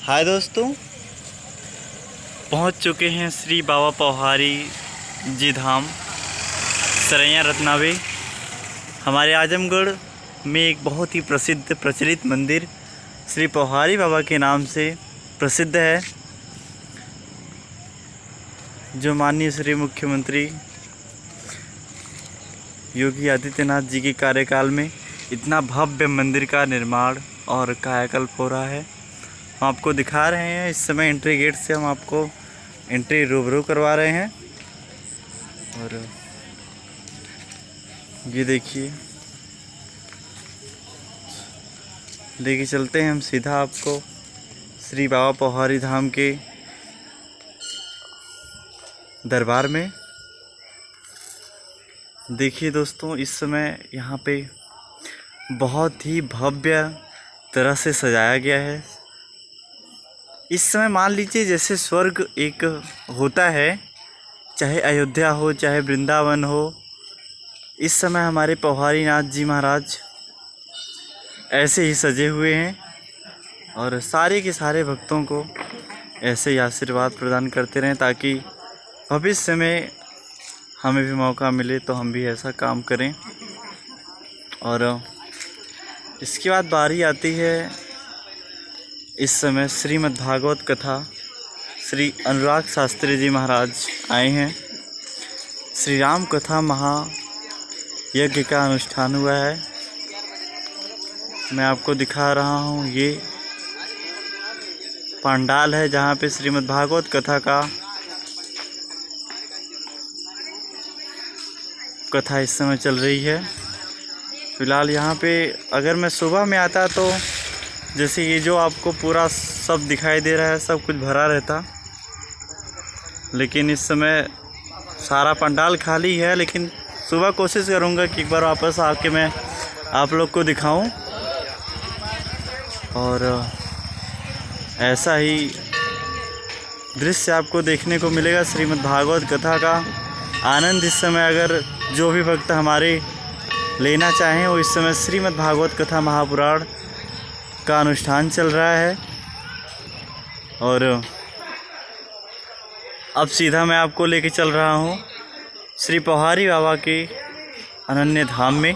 हाय दोस्तों, पहुंच चुके हैं श्री बाबा पौहारी जी धाम सरैया रत्नावे। हमारे आजमगढ़ में एक बहुत ही प्रसिद्ध प्रचलित मंदिर श्री पौहारी बाबा के नाम से प्रसिद्ध है, जो माननीय श्री मुख्यमंत्री योगी आदित्यनाथ जी के कार्यकाल में इतना भव्य मंदिर का निर्माण और कायाकल्प हो रहा है। हम आपको दिखा रहे हैं। इस समय एंट्री गेट से हम आपको एंट्री रूबरू करवा रहे हैं। और ये देखिए, लेके चलते हैं हम सीधा आपको श्री बाबा पौहारी धाम के दरबार में। देखिए दोस्तों, इस समय यहाँ पे बहुत ही भव्य तरह से सजाया गया है। इस समय मान लीजिए जैसे स्वर्ग एक होता है, चाहे अयोध्या हो चाहे वृंदावन हो, इस समय हमारे पौहारी नाथ जी महाराज ऐसे ही सजे हुए हैं और सारे के सारे भक्तों को ऐसे ही आशीर्वाद प्रदान करते रहें, ताकि भविष्य में हमें भी मौका मिले तो हम भी ऐसा काम करें। और इसके बाद बारी आती है इस समय श्रीमद् भागवत कथा। श्री अनुराग शास्त्री जी महाराज आए हैं। श्री राम कथा महायज्ञ का अनुष्ठान हुआ है। मैं आपको दिखा रहा हूँ, ये पंडाल है जहाँ पे श्रीमद् भागवत कथा का कथा इस समय चल रही है। फिलहाल यहाँ पे अगर मैं सुबह में आता तो जैसे ये जो आपको पूरा सब दिखाई दे रहा है, सब कुछ भरा रहता, लेकिन इस समय सारा पंडाल खाली है। लेकिन सुबह कोशिश करूँगा कि एक बार वापस आके मैं आप लोग को दिखाऊं। और ऐसा ही दृश्य आपको देखने को मिलेगा श्रीमद् भागवत कथा का आनंद। इस समय अगर जो भी भक्त हमारे लेना चाहें, वो इस समय श्रीमद् भागवत कथा महापुराण का अनुष्ठान चल रहा है। और अब सीधा मैं आपको लेके चल रहा हूँ श्री पौहारी बाबा के अनन्य धाम में,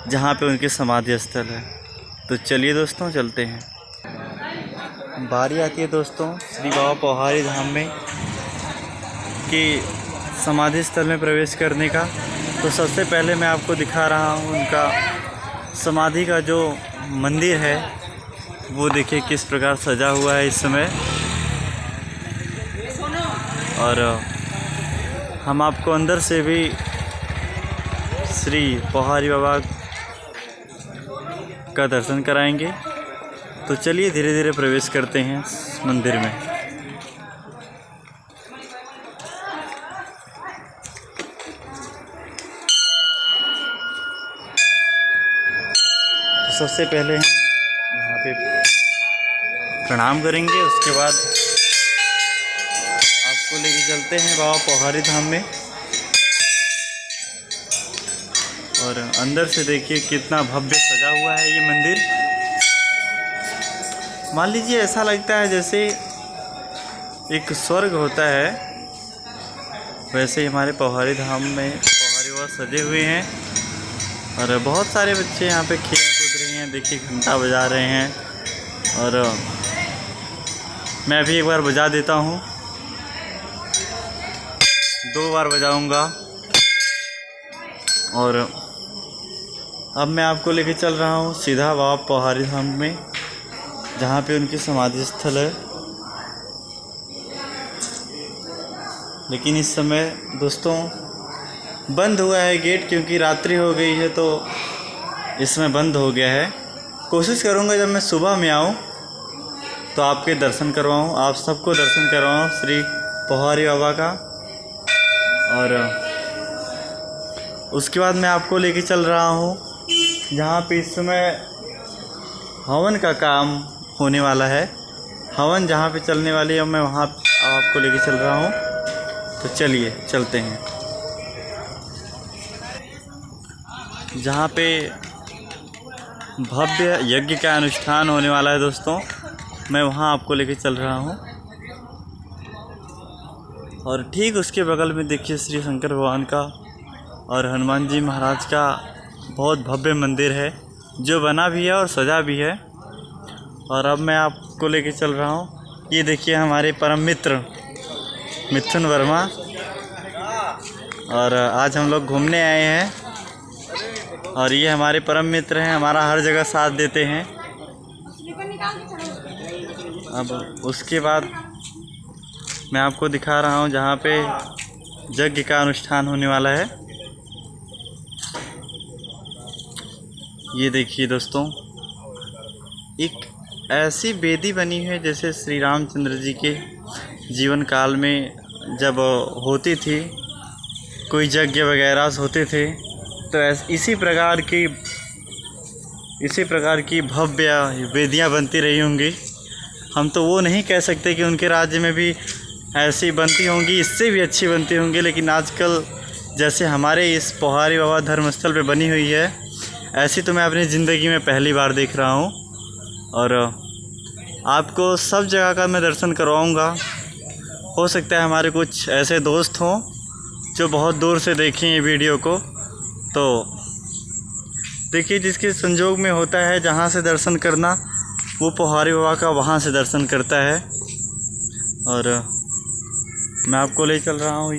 जहाँ पे उनके समाधि स्थल है। तो चलिए दोस्तों, चलते हैं। बारी आती है दोस्तों श्री बाबा पौहारी धाम में कि समाधि स्थल में प्रवेश करने का। तो सबसे पहले मैं आपको दिखा रहा हूँ उनका समाधि का जो मंदिर है, वो देखिए किस प्रकार सजा हुआ है इस समय। और हम आपको अंदर से भी श्री पौहारी बाबा का दर्शन कराएंगे। तो चलिए धीरे धीरे प्रवेश करते हैं इस मंदिर में। तो सबसे पहले हम यहाँ पे प्रणाम करेंगे, उसके बाद आपको लेके चलते हैं बाबा पौहारी धाम में। और अंदर से देखिए कितना भव्य सजा हुआ है ये मंदिर। मान लीजिए ऐसा लगता है जैसे एक स्वर्ग होता है, वैसे ही हमारे पौहारी धाम में पौहारी बाबा सजे हुए हैं। और बहुत सारे बच्चे यहाँ पे खेल कूद रहे हैं, देखिए घंटा बजा रहे हैं। और मैं भी एक बार बजा देता हूँ, 2 बार बजाऊँगा। और अब मैं आपको लेके चल रहा हूँ सीधा बाबा पौहारी धाम में, जहाँ पे उनकी समाधि स्थल है। लेकिन इस समय दोस्तों बंद हुआ है गेट, क्योंकि रात्रि हो गई है तो इसमें बंद हो गया है। कोशिश करूँगा जब मैं सुबह में आऊँ तो आपके दर्शन करवाऊँ, आप सबको दर्शन करवाऊँ श्री पौहारी बाबा का। और उसके बाद मैं आपको लेके चल रहा हूँ जहाँ पे इस समय हवन का काम होने वाला है। हवन जहाँ पे चलने वाली है, मैं वहाँ आपको लेके चल रहा हूँ। तो चलिए चलते हैं। जहाँ पे भव्य यज्ञ का अनुष्ठान होने वाला है दोस्तों, मैं वहाँ आपको लेके चल रहा हूँ। और ठीक उसके बगल में देखिए श्री शंकर भगवान का और हनुमान जी महाराज का बहुत भव्य मंदिर है, जो बना भी है और सजा भी है। और अब मैं आपको लेके चल रहा हूँ। ये देखिए हमारे परम मित्र मिथुन वर्मा, और आज हम लोग घूमने आए हैं। और ये हमारे परम मित्र हैं, हमारा हर जगह साथ देते हैं। अब उसके बाद मैं आपको दिखा रहा हूँ जहाँ पे यज्ञ का अनुष्ठान होने वाला है। ये देखिए दोस्तों, एक ऐसी वेदी बनी है जैसे श्री रामचंद्र जी के जीवन काल में जब होती थी, कोई यज्ञ वगैरह होते थे, तो इसी प्रकार की भव्य वेदियाँ बनती रही होंगी। हम तो वो नहीं कह सकते कि उनके राज्य में भी ऐसी बनती होंगी, इससे भी अच्छी बनती होंगी, लेकिन आजकल जैसे हमारे इस पोहारी बाबा धर्मस्थल पे बनी हुई है, ऐसी तो मैं अपनी ज़िंदगी में पहली बार देख रहा हूँ। और आपको सब जगह का मैं दर्शन करवाऊँगा। हो सकता है हमारे कुछ ऐसे दोस्त हों जो बहुत दूर से देखें ये वीडियो को, तो देखिए जिसके संजोग में होता है जहाँ से दर्शन करना, वो पोहारी बाबा का वहाँ से दर्शन करता है। और मैं आपको ले चल रहा हूँ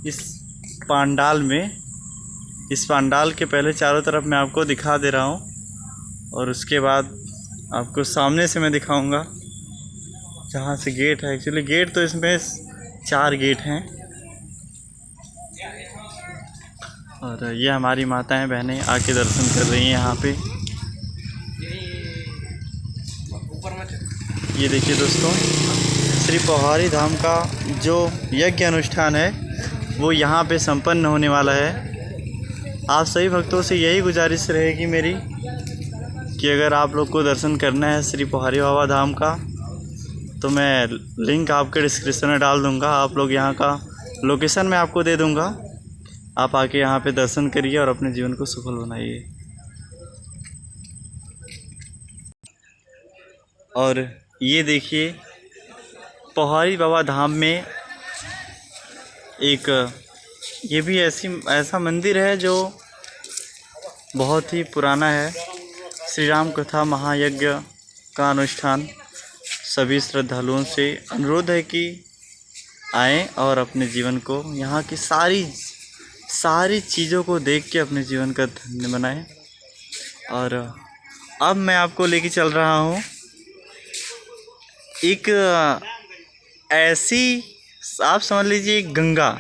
इस पंडाल में। इस पंडाल के पहले चारों तरफ मैं आपको दिखा दे रहा हूँ, और उसके बाद आपको सामने से मैं दिखाऊंगा जहाँ से गेट है। एक्चुअली गेट तो इसमें 4 गेट हैं। और ये हमारी माताएं बहनें आके दर्शन कर रही हैं यहाँ पे। ये देखिए दोस्तों, श्री पोहारी धाम का जो यज्ञ अनुष्ठान है वो यहाँ पे संपन्न होने वाला है। आप सभी भक्तों से यही गुजारिश रहेगी मेरी कि अगर आप लोग को दर्शन करना है श्री पोहारी बाबा धाम का, तो मैं लिंक आपके डिस्क्रिप्शन में डाल दूँगा। आप लोग यहाँ का लोकेशन मैं आपको दे दूँगा। आप आके यहाँ पे दर्शन करिए और अपने जीवन को सफल बनाइए। और ये देखिए पोहारी बाबा धाम में एक ये भी ऐसा मंदिर है जो बहुत ही पुराना है। श्री राम कथा महायज्ञ का अनुष्ठान सभी श्रद्धालुओं से अनुरोध है कि आएँ और अपने जीवन को, यहाँ की सारी चीज़ों को देख के अपने जीवन का धन्य बनाएं। और अब मैं आपको लेके चल रहा हूँ एक ऐसी, आप समझ लीजिए गंगा,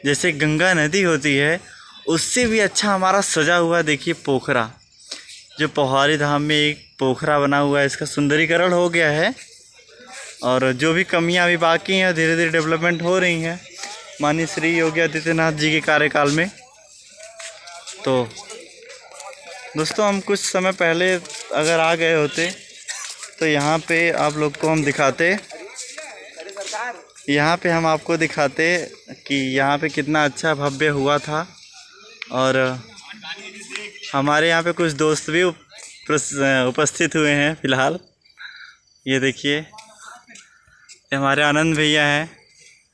जैसे गंगा नदी होती है उससे भी अच्छा हमारा सजा हुआ देखिए पोखरा, जो पोहारी धाम में एक पोखरा बना हुआ है। इसका सुंदरीकरण हो गया है और जो भी कमियां अभी बाकी हैं धीरे धीरे डेवलपमेंट हो रही हैं माननीय श्री योगी आदित्यनाथ जी के कार्यकाल में। तो दोस्तों, हम कुछ समय पहले अगर आ गए होते तो यहाँ पे आप लोग को हम दिखाते, यहाँ पे हम आपको दिखाते कि यहाँ पे कितना अच्छा भव्य हुआ था। और हमारे यहाँ पे कुछ दोस्त भी उपस्थित हुए हैं फ़िलहाल। ये देखिए, ये हमारे आनंद भैया हैं।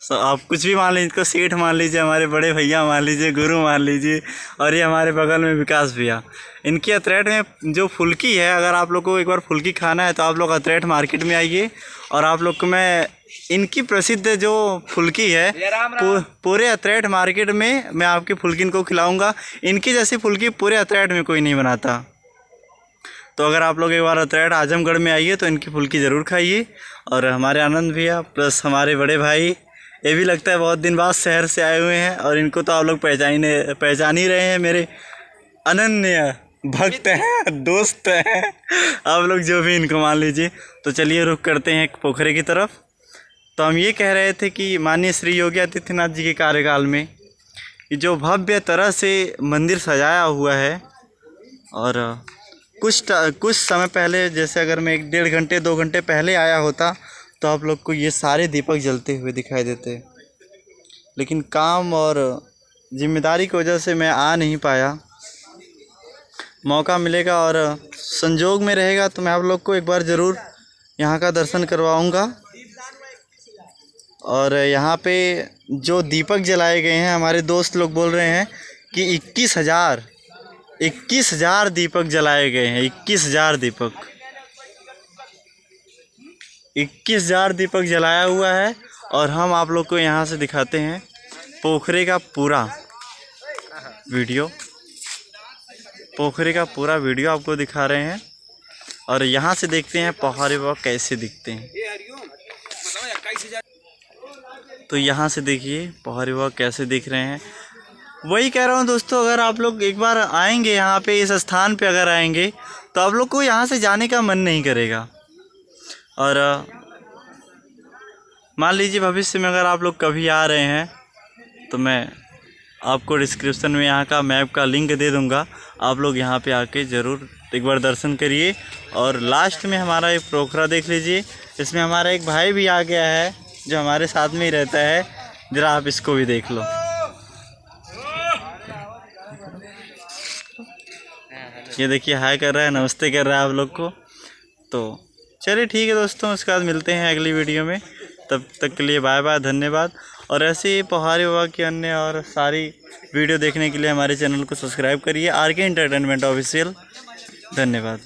आप कुछ भी मान लीजिए, इनको सेठ मान लीजिए, हमारे बड़े भैया मान लीजिए, गुरु मान लीजिए। और ये हमारे बगल में विकास भैया। इनकी अतरेट में जो फुल्की है, अगर आप लोग को एक बार फुल्की खाना है तो आप लोग अतरेट मार्केट में आइए और आप लोग को मैं इनकी प्रसिद्ध जो फुल्की है पूरे अतरेट मार्केट में मैं आपकी फुल्की इनको खिलाऊँगा। इनकी जैसी फुल्की पूरे अतरेट में कोई नहीं बनाता। तो अगर आप लोग एक बार अतरेट आजमगढ़ में आइए तो इनकी फुल्की ज़रूर खाइए। और हमारे आनंद भैया प्लस हमारे बड़े भाई, ये भी लगता है बहुत दिन बाद शहर से आए हुए हैं और इनको तो आप लोग पहचान ही रहे हैं, मेरे अनन्य भक्त हैं, दोस्त हैं, आप लोग जो भी इनको मान लीजिए। तो चलिए रुख करते हैं एक पोखरे की तरफ। तो हम ये कह रहे थे कि माननीय श्री योगी आदित्यनाथ जी के कार्यकाल में जो भव्य तरह से मंदिर सजाया हुआ है, और कुछ समय पहले, जैसे अगर मैं 1-1.5 घंटे 2 घंटे पहले आया होता तो आप लोग को ये सारे दीपक जलते हुए दिखाई देते। लेकिन काम और जिम्मेदारी की वजह से मैं आ नहीं पाया। मौका मिलेगा और संजोग में रहेगा तो मैं आप लोग को एक बार ज़रूर यहाँ का दर्शन करवाऊँगा। और यहाँ पे जो दीपक जलाए गए हैं, हमारे दोस्त लोग बोल रहे हैं कि 21,000 दीपक जलाए गए हैं। 21,000 दीपक जलाया हुआ है। और हम आप लोग को यहाँ से दिखाते हैं पोखरे का पूरा वीडियो आपको दिखा रहे हैं। और यहाँ से देखते हैं पहाड़ी बाबा कैसे दिखते हैं। तो यहाँ से देखिए पहाड़ी बाबा कैसे दिख रहे हैं। वही कह रहा हूँ दोस्तों, अगर आप लोग एक बार आएंगे यहाँ पे, इस स्थान पे अगर आएंगे तो आप लोग को यहाँ से जाने का मन नहीं करेगा। और मान लीजिए भविष्य में अगर आप लोग कभी आ रहे हैं तो मैं आपको डिस्क्रिप्शन में यहाँ का मैप का लिंक दे दूँगा। आप लोग यहाँ पे आके ज़रूर एक बार दर्शन करिए। और लास्ट में हमारा एक पोखरा देख लीजिए, इसमें हमारा एक भाई भी आ गया है जो हमारे साथ में ही रहता है। ज़रा आप इसको भी देख लो। ये देखिए हाय कर रहा है, नमस्ते कर रहा है आप लोग को। तो चलिए ठीक है दोस्तों, उसके बाद मिलते हैं अगली वीडियो में। तब तक के लिए बाय बाय, धन्यवाद। और ऐसे ही पहाड़ी बाबा की अन्य और सारी वीडियो देखने के लिए हमारे चैनल को सब्सक्राइब करिए, आर के एंटरटेनमेंट ऑफिशियल। धन्यवाद।